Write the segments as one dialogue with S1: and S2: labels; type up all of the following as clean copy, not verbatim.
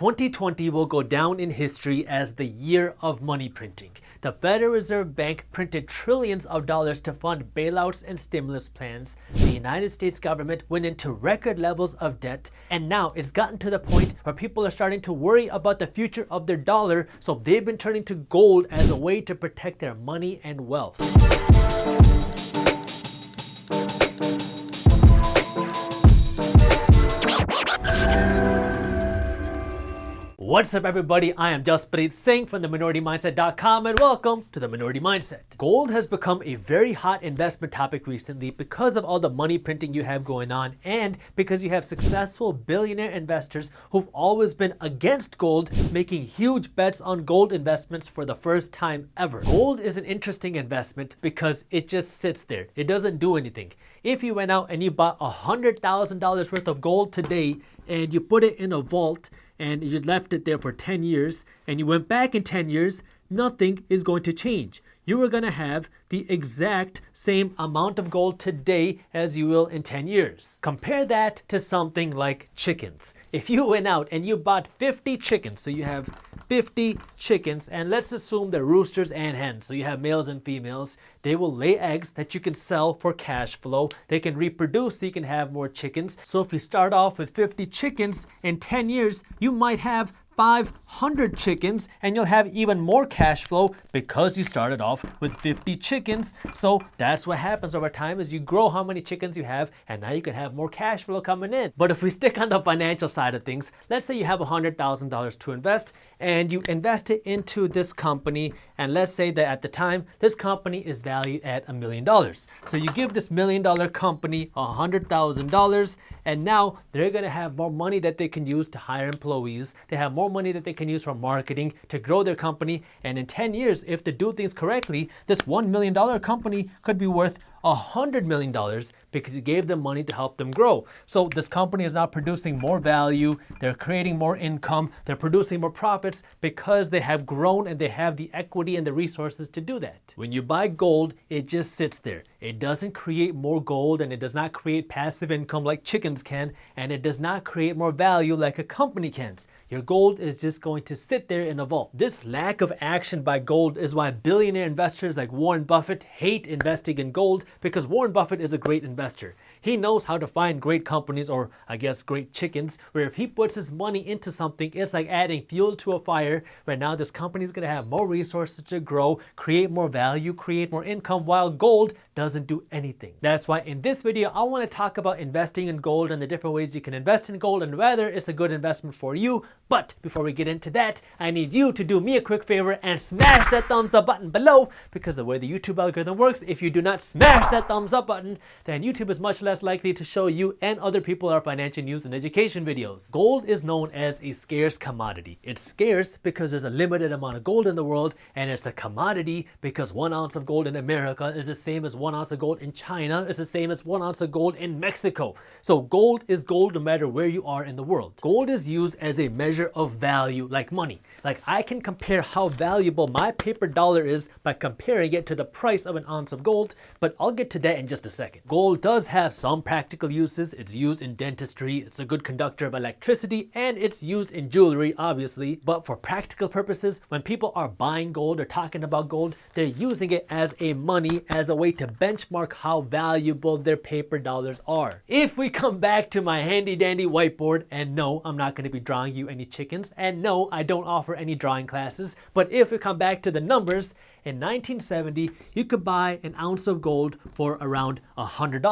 S1: 2020 will go down in history as the year of money printing. The Federal Reserve Bank printed trillions of dollars to fund bailouts and stimulus plans. The United States government went into record levels of debt, and now it's gotten to the point where people are starting to worry about the future of their dollar, so they've been turning to gold as a way to protect their money and wealth. What's up, everybody? I am Jaspreet Singh from theminoritymindset.com and welcome to The Minority Mindset. Gold has become a very hot investment topic recently because of all the money printing you have going on and because you have successful billionaire investors who've always been against gold making huge bets on gold investments for the first time ever. Gold is an interesting investment because it just sits there. It doesn't do anything. If you went out and you bought $100,000 worth of gold today and you put it in a vault and you left it there for 10 years, and you went back in 10 years, nothing is going to change. You are going to have the exact same amount of gold today as you will in 10 years. Compare that to something like chickens. If you went out and you bought 50 chickens, so you have 50 chickens, and let's assume they're roosters and hens, so you have males and females, they will lay eggs that you can sell for cash flow. They can reproduce so you can have more chickens. So if you start off with 50 chickens, in 10 years, you might have 500 chickens and you'll have even more cash flow because you started off with 50 chickens. So that's what happens over time is you grow how many chickens you have and now you can have more cash flow coming in. But if we stick on the financial side of things, let's say you have $100,000 to invest and you invest it into this company, and let's say that at the time this company is valued at $1 million. So you give this $1 million company $100,000 and now they're going to have more money that they can use to hire employees. They have more money that they can use for marketing to grow their company, and in 10 years, if they do things correctly, this $1 million company could be worth $100 million because you gave them money to help them grow. So this company is now producing more value, they're creating more income, they're producing more profits because they have grown and they have the equity and the resources to do that. When you buy gold, it just sits there. It doesn't create more gold and it does not create passive income like chickens can, and it does not create more value like a company can. Your gold is just going to sit there in a vault. This lack of action by gold is why billionaire investors like Warren Buffett hate investing in gold, because Warren Buffett is a great investor. He knows how to find great companies, or I guess great chickens, where if he puts his money into something, it's like adding fuel to a fire, where now this company is going to have more resources to grow, create more value, create more income, while gold doesn't do anything. That's why in this video, I want to talk about investing in gold and the different ways you can invest in gold and whether it's a good investment for you. But before we get into that, I need you to do me a quick favor and smash that thumbs up button below, because the way the YouTube algorithm works, if you do not smash that thumbs up button, then YouTube is much less likely to show you and other people our financial news and education videos. Gold is known as a scarce commodity. It's scarce because there's a limited amount of gold in the world, and it's a commodity because 1 ounce of gold in America is the same as 1 ounce of gold in China, is the same as 1 ounce of gold in Mexico. So gold is gold no matter where you are in the world. Gold is used as a measure of value like money. Like I can compare how valuable my paper dollar is by comparing it to the price of an ounce of gold, but I'll get to that in just a second. Gold does have some practical uses. It's used in dentistry, it's a good conductor of electricity, and it's used in jewelry, obviously. But for practical purposes, when people are buying gold or talking about gold, they're using it as a money, as a way to benchmark how valuable their paper dollars are. If we come back to my handy dandy whiteboard, and no, I'm not going to be drawing you any chickens, and no, I don't offer any drawing classes, but if we come back to the numbers, in 1970, you could buy an ounce of gold for around $100.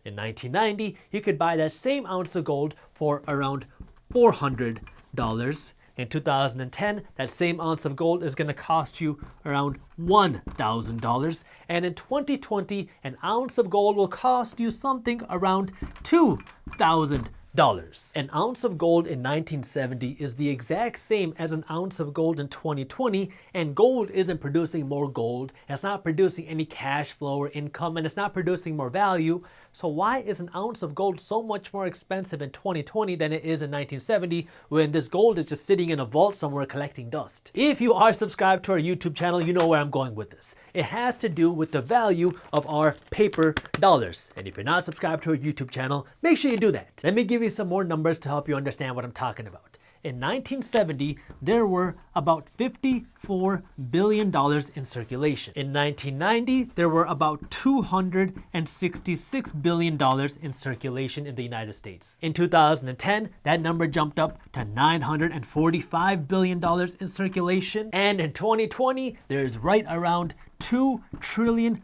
S1: In 1990, you could buy that same ounce of gold for around $400. In 2010, that same ounce of gold is going to cost you around $1,000. And in 2020, an ounce of gold will cost you something around $2,000. An ounce of gold in 1970 is the exact same as an ounce of gold in 2020, and gold isn't producing more gold, it's not producing any cash flow or income, and it's not producing more value. So why is an ounce of gold so much more expensive in 2020 than it is in 1970 when this gold is just sitting in a vault somewhere collecting dust? If you are subscribed to our YouTube channel, you know where I'm going with this. It has to do with the value of our paper dollars. And if you're not subscribed to our YouTube channel, make sure you do that. Let me give you some more numbers to help you understand what I'm talking about. In 1970, there were about $54 billion in circulation. In 1990, there were about $266 billion in circulation in the United States. In 2010, that number jumped up to $945 billion in circulation. And in 2020, there's right around $2 trillion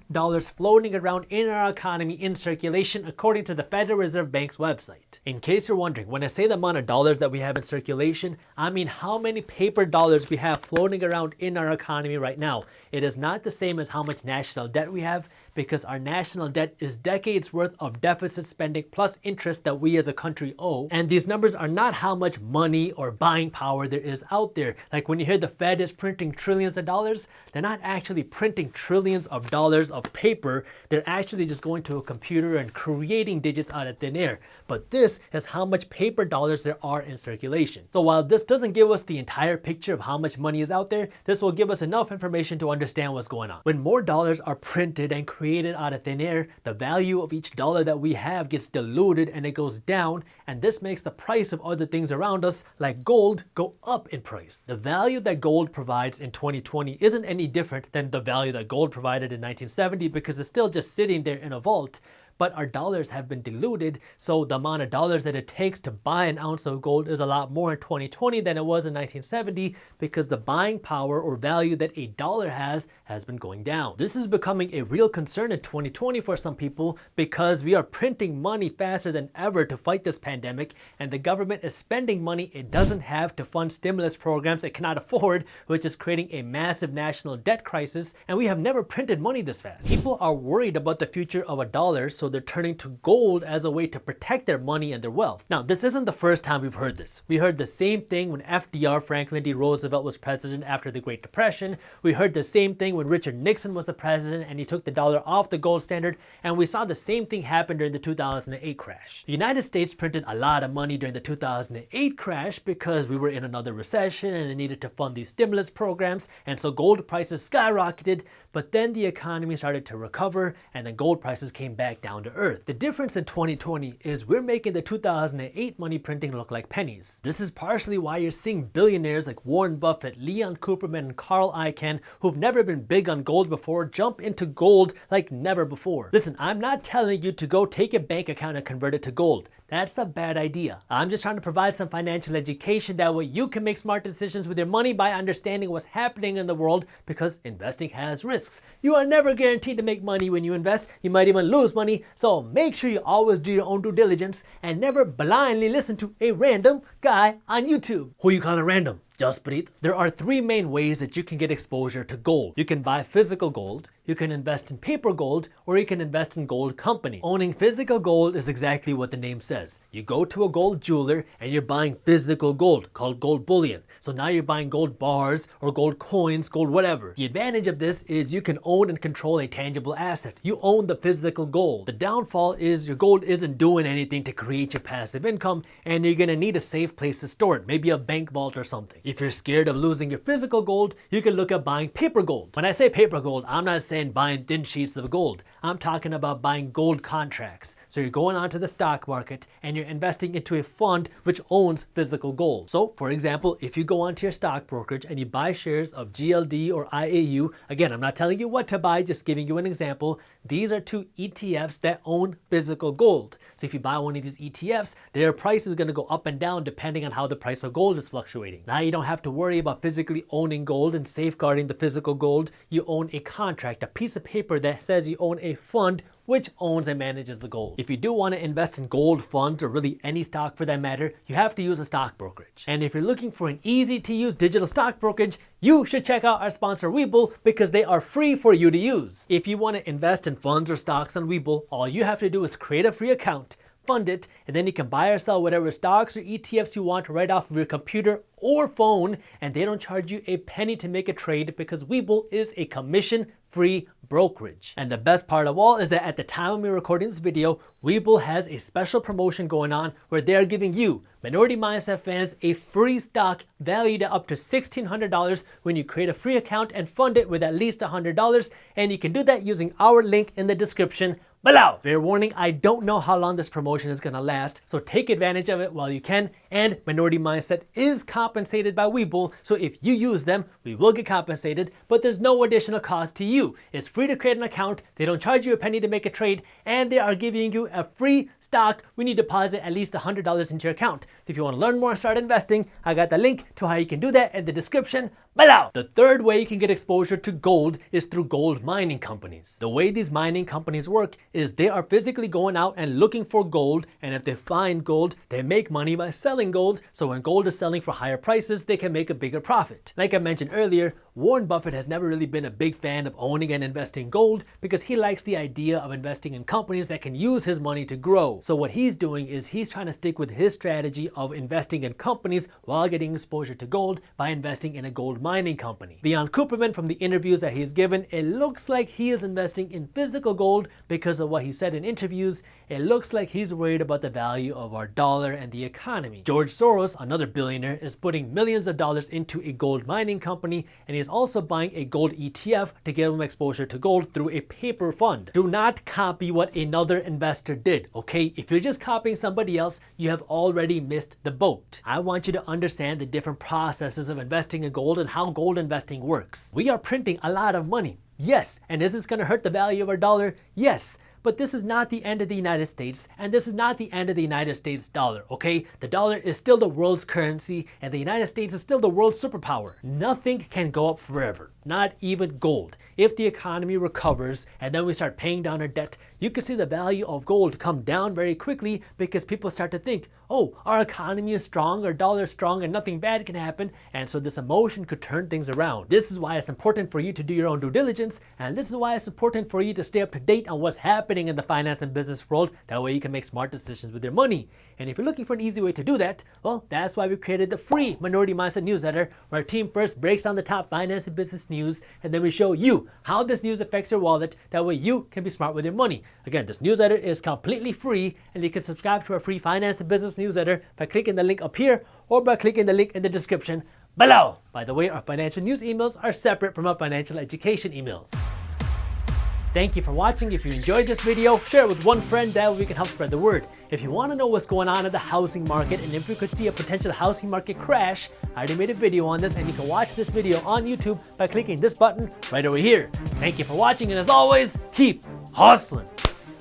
S1: floating around in our economy in circulation, according to the Federal Reserve Bank's website. In case you're wondering, when I say the amount of dollars that we have in circulation, I mean how many paper dollars we have floating around in our economy right now. It is not the same as how much national debt we have, because our national debt is decades worth of deficit spending plus interest that we as a country owe. And these numbers are not how much money or buying power there is out there. Like when you hear the Fed is printing trillions of dollars, they're not actually printing trillions of dollars of paper. They're actually just going to a computer and creating digits out of thin air. But this is how much paper dollars there are in circulation. So while this doesn't give us the entire picture of how much money is out there, this will give us enough information to understand what's going on. When more dollars are printed and created out of thin air, the value of each dollar that we have gets diluted and it goes down, and this makes the price of other things around us, like gold, go up in price. The value that gold provides in 2020 isn't any different than the value that gold provided in 1970, because it's still just sitting there in a vault. But our dollars have been diluted, so the amount of dollars that it takes to buy an ounce of gold is a lot more in 2020 than it was in 1970, because the buying power or value that a dollar has been going down. This is becoming a real concern in 2020 for some people, because we are printing money faster than ever to fight this pandemic, and the government is spending money it doesn't have to fund stimulus programs it cannot afford, which is creating a massive national debt crisis, and we have never printed money this fast. People are worried about the future of a dollar, so they're turning to gold as a way to protect their money and their wealth. Now, this isn't the first time we've heard this. We heard the same thing when FDR, Franklin D. Roosevelt, was president after the Great Depression. We heard the same thing when Richard Nixon was the president and he took the dollar off the gold standard, and we saw the same thing happen during the 2008 crash. The United States printed a lot of money during the 2008 crash because we were in another recession and they needed to fund these stimulus programs, and so gold prices skyrocketed, but then the economy started to recover and then gold prices came back down to earth. The difference in 2020 is we're making the 2008 money printing look like pennies. This is partially why you're seeing billionaires like Warren Buffett, Leon Cooperman, and Carl Icahn, who've never been big on gold before, jump into gold like never before. Listen, I'm not telling you to go take your bank account and convert it to gold. That's a bad idea. I'm just trying to provide some financial education, that way you can make smart decisions with your money by understanding what's happening in the world, because investing has risks. You are never guaranteed to make money when you invest. You might even lose money, so make sure you always do your own due diligence and never blindly listen to a random guy on YouTube. Who you calling random? Jasprit. There are three main ways that you can get exposure to gold. You can buy physical gold, you can invest in paper gold, or you can invest in gold company. Owning physical gold is exactly what the name says. You go to a gold jeweler and you're buying physical gold called gold bullion. So now you're buying gold bars or gold coins, gold whatever. The advantage of this is you can own and control a tangible asset. You own the physical gold. The downfall is your gold isn't doing anything to create your passive income, and you're gonna need a safe place to store it, maybe a bank vault or something. If you're scared of losing your physical gold, you can look at buying paper gold. When I say paper gold, I'm not saying buying thin sheets of gold. I'm talking about buying gold contracts. So you're going onto the stock market and you're investing into a fund which owns physical gold. So for example, if you go onto your stock brokerage and you buy shares of GLD or IAU, again, I'm not telling you what to buy, just giving you an example. These are two ETFs that own physical gold. So if you buy one of these ETFs, their price is going to go up and down depending on how the price of gold is fluctuating. Now you don't have to worry about physically owning gold and safeguarding the physical gold. You own a contract, a piece of paper that says you own a fund which owns and manages the gold. If you do want to invest in gold funds, or really any stock for that matter, you have to use a stock brokerage. And if you're looking for an easy to use digital stock brokerage, you should check out our sponsor Webull, because they are free for you to use. If you want to invest in funds or stocks on Webull, all you have to do is create a free account, fund it, and then you can buy or sell whatever stocks or ETFs you want right off of your computer or phone, and they don't charge you a penny to make a trade, because Webull is a commission-free brokerage. And the best part of all is that at the time we're recording this video, Webull has a special promotion going on where they are giving you, Minority Mindset fans, a free stock valued at up to $1,600 when you create a free account and fund it with at least $100, and you can do that using our link in the description below. Fair warning, I don't know how long this promotion is gonna last, so take advantage of it while you can. And Minority Mindset is compensated by Webull, so if you use them, we will get compensated, but there's no additional cost to you. It's free to create an account, they don't charge you a penny to make a trade, and they are giving you a free stock when you deposit at least $100 into your account. So if you want to learn more and start investing, I got the link to how you can do that in the description below. The third way you can get exposure to gold is through gold mining companies. The way these mining companies work is they are physically going out and looking for gold, and if they find gold, they make money by selling gold. So when gold is selling for higher prices, they can make a bigger profit. Like I mentioned earlier, Warren Buffett has never really been a big fan of owning and investing gold because he likes the idea of investing in companies that can use his money to grow. So what he's doing is he's trying to stick with his strategy of investing in companies while getting exposure to gold by investing in a gold mining company. Beyond Cooperman, from the interviews that he's given, it looks like he is investing in physical gold because of what he said in interviews. It looks like he's worried about the value of our dollar and the economy. George Soros, another billionaire, is putting millions of dollars into a gold mining company, and he's also buying a gold ETF to give him exposure to gold through a paper fund. Do not copy what another investor did, okay? If you're just copying somebody else, you have already missed the boat. I want you to understand the different processes of investing in gold and how gold investing works. We are printing a lot of money, yes, and is this going to hurt the value of our dollar? Yes. But this is not the end of the United States, and this is not the end of the United States dollar, okay? The dollar is still the world's currency, and the United States is still the world's superpower. Nothing can go up forever, not even gold. If the economy recovers and then we start paying down our debt, you can see the value of gold come down very quickly because people start to think, oh, our economy is strong, our dollar is strong, and nothing bad can happen, and so this emotion could turn things around. This is why it's important for you to do your own due diligence, and this is why it's important for you to stay up to date on what's happening in the finance and business world. That way you can make smart decisions with your money. And if you're looking for an easy way to do that, well, that's why we created the free Minority Mindset newsletter, where our team first breaks down the top finance and business news, and then we show you how this news affects your wallet. That way you can be smart with your money. Again, this newsletter is completely free, and you can subscribe to our free finance and business newsletter by clicking the link up here or by clicking the link in the description below. By the way, our financial news emails are separate from our financial education emails. Thank you for watching. If you enjoyed this video, share it with one friend, that way we can help spread the word. If you want to know what's going on in the housing market and if we could see a potential housing market crash, I already made a video on this, and you can watch this video on YouTube by clicking this button right over here. Thank you for watching, and as always, keep hustling.